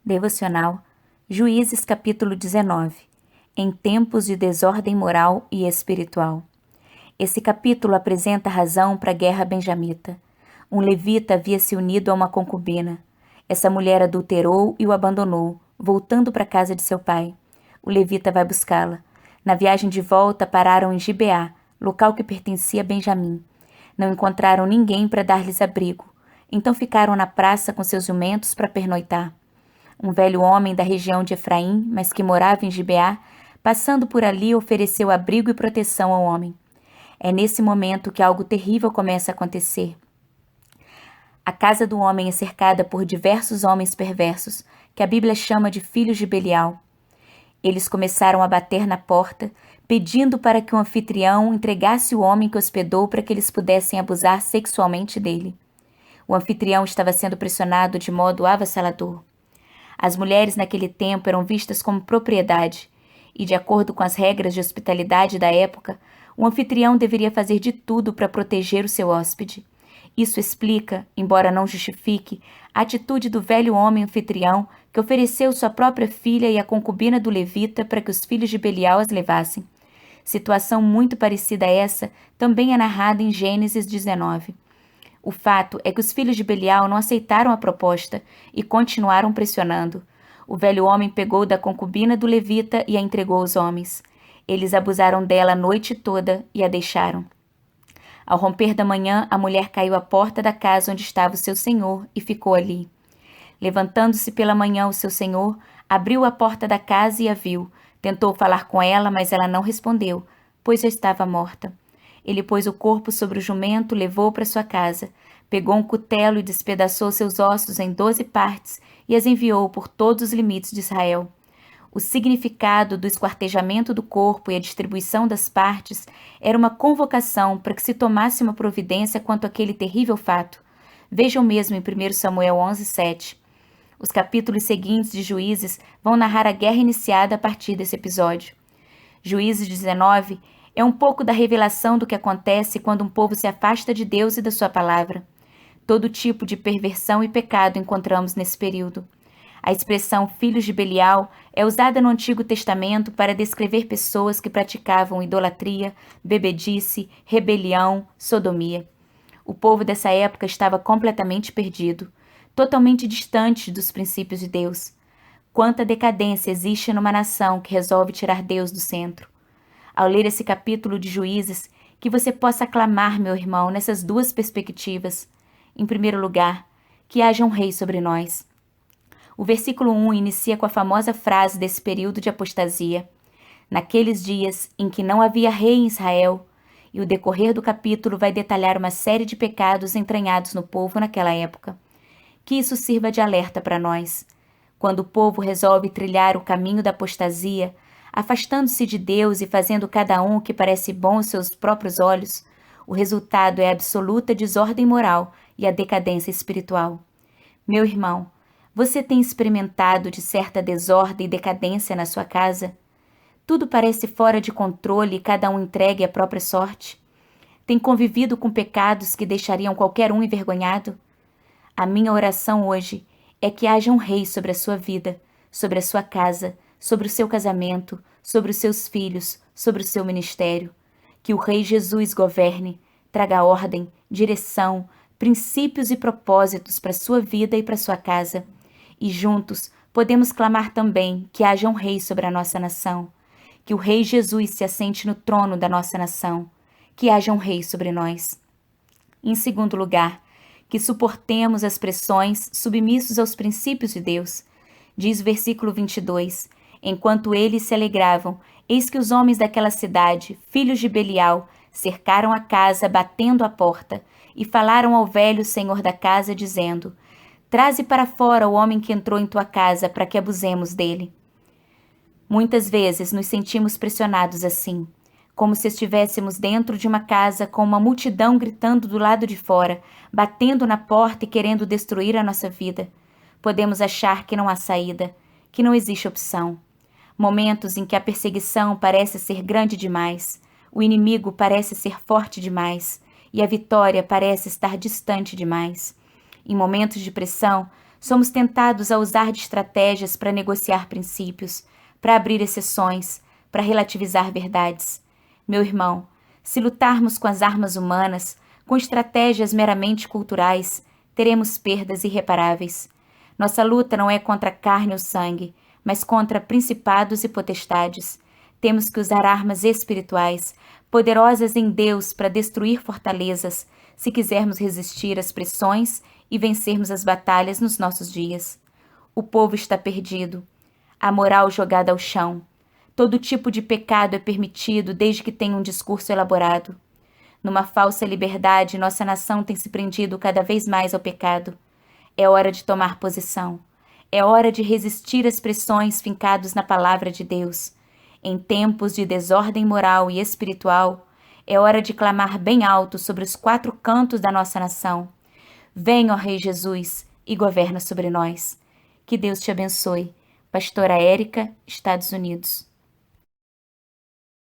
Devocional, Juízes capítulo 19, em tempos de desordem moral e espiritual. Esse capítulo apresenta a razão para a guerra benjamita. Um levita havia se unido a uma concubina. Essa mulher adulterou e o abandonou, voltando para a casa de seu pai. O levita vai buscá-la. Na viagem de volta pararam em Gibeá, local que pertencia a Benjamim. Não encontraram ninguém para dar-lhes abrigo, então ficaram na praça com seus jumentos para pernoitar. Um velho homem da região de Efraim, mas que morava em Gibeá, passando por ali, ofereceu abrigo e proteção ao homem. É nesse momento que algo terrível começa a acontecer. A casa do homem é cercada por diversos homens perversos, que a Bíblia chama de filhos de Belial. Eles começaram a bater na porta, pedindo para que o anfitrião entregasse o homem que hospedou para que eles pudessem abusar sexualmente dele. O anfitrião estava sendo pressionado de modo avassalador. As mulheres naquele tempo eram vistas como propriedade, e de acordo com as regras de hospitalidade da época, o anfitrião deveria fazer de tudo para proteger o seu hóspede. Isso explica, embora não justifique, a atitude do velho homem anfitrião que ofereceu sua própria filha e a concubina do levita para que os filhos de Belial as levassem. Situação muito parecida a essa também é narrada em Gênesis 19. O fato é que os filhos de Belial não aceitaram a proposta e continuaram pressionando. O velho homem pegou da concubina do levita e a entregou aos homens. Eles abusaram dela a noite toda e a deixaram. Ao romper da manhã, a mulher caiu à porta da casa onde estava o seu senhor e ficou ali. Levantando-se pela manhã o seu senhor, abriu a porta da casa e a viu. Tentou falar com ela, mas ela não respondeu, pois já estava morta. Ele pôs o corpo sobre o jumento, levou para sua casa, pegou um cutelo e despedaçou seus ossos em 12 partes e as enviou por todos os limites de Israel. O significado do esquartejamento do corpo e a distribuição das partes era uma convocação para que se tomasse uma providência quanto àquele terrível fato. Vejam mesmo em 1 Samuel 11:7. Os capítulos seguintes de Juízes vão narrar a guerra iniciada a partir desse episódio. Juízes 19 é um pouco da revelação do que acontece quando um povo se afasta de Deus e da sua palavra. Todo tipo de perversão e pecado encontramos nesse período. A expressão filhos de Belial é usada no Antigo Testamento para descrever pessoas que praticavam idolatria, bebedice, rebelião, sodomia. O povo dessa época estava completamente perdido, totalmente distante dos princípios de Deus. Quanta decadência existe numa nação que resolve tirar Deus do centro. Ao ler esse capítulo de Juízes, que você possa clamar, meu irmão, nessas duas perspectivas. Em primeiro lugar, que haja um rei sobre nós. O versículo 1 inicia com a famosa frase desse período de apostasia. Naqueles dias em que não havia rei em Israel, e o decorrer do capítulo vai detalhar uma série de pecados entranhados no povo naquela época. Que isso sirva de alerta para nós. Quando o povo resolve trilhar o caminho da apostasia, afastando-se de Deus e fazendo cada um o que parece bom aos seus próprios olhos, o resultado é a absoluta desordem moral e a decadência espiritual. Meu irmão, você tem experimentado de certa desordem e decadência na sua casa? Tudo parece fora de controle e cada um entregue à própria sorte? Tem convivido com pecados que deixariam qualquer um envergonhado? A minha oração hoje é que haja um rei sobre a sua vida, sobre a sua casa, sobre o seu casamento, sobre os seus filhos, sobre o seu ministério. Que o Rei Jesus governe, traga ordem, direção, princípios e propósitos para a sua vida e para a sua casa. E juntos podemos clamar também que haja um rei sobre a nossa nação. Que o Rei Jesus se assente no trono da nossa nação. Que haja um rei sobre nós. Em segundo lugar, que suportemos as pressões submissos aos princípios de Deus. Diz o versículo 22, enquanto eles se alegravam, eis que os homens daquela cidade, filhos de Belial, cercaram a casa, batendo à porta, e falaram ao velho senhor da casa, dizendo, traze para fora o homem que entrou em tua casa, para que abusemos dele. Muitas vezes nos sentimos pressionados assim, como se estivéssemos dentro de uma casa com uma multidão gritando do lado de fora, batendo na porta e querendo destruir a nossa vida. Podemos achar que não há saída, que não existe opção. Momentos em que a perseguição parece ser grande demais, o inimigo parece ser forte demais e a vitória parece estar distante demais. Em momentos de pressão, Somos tentados a usar de estratégias para negociar princípios, para abrir exceções, para relativizar verdades. Meu irmão, se lutarmos com as armas humanas, com estratégias meramente culturais, teremos perdas irreparáveis. Nossa luta não é contra a carne ou sangue, mas contra principados e potestades. Temos que usar armas espirituais, poderosas em Deus para destruir fortalezas, se quisermos resistir às pressões e vencermos as batalhas nos nossos dias. O povo está perdido, a moral jogada ao chão. Todo tipo de pecado é permitido desde que tenha um discurso elaborado. Numa falsa liberdade, nossa nação tem se prendido cada vez mais ao pecado. É hora de tomar posição. É hora de resistir às pressões fincadas na palavra de Deus. Em tempos de desordem moral e espiritual, é hora de clamar bem alto sobre os 4 cantos da nossa nação. Vem, ó Rei Jesus, e governa sobre nós. Que Deus te abençoe. Pastora Érica, Estados Unidos.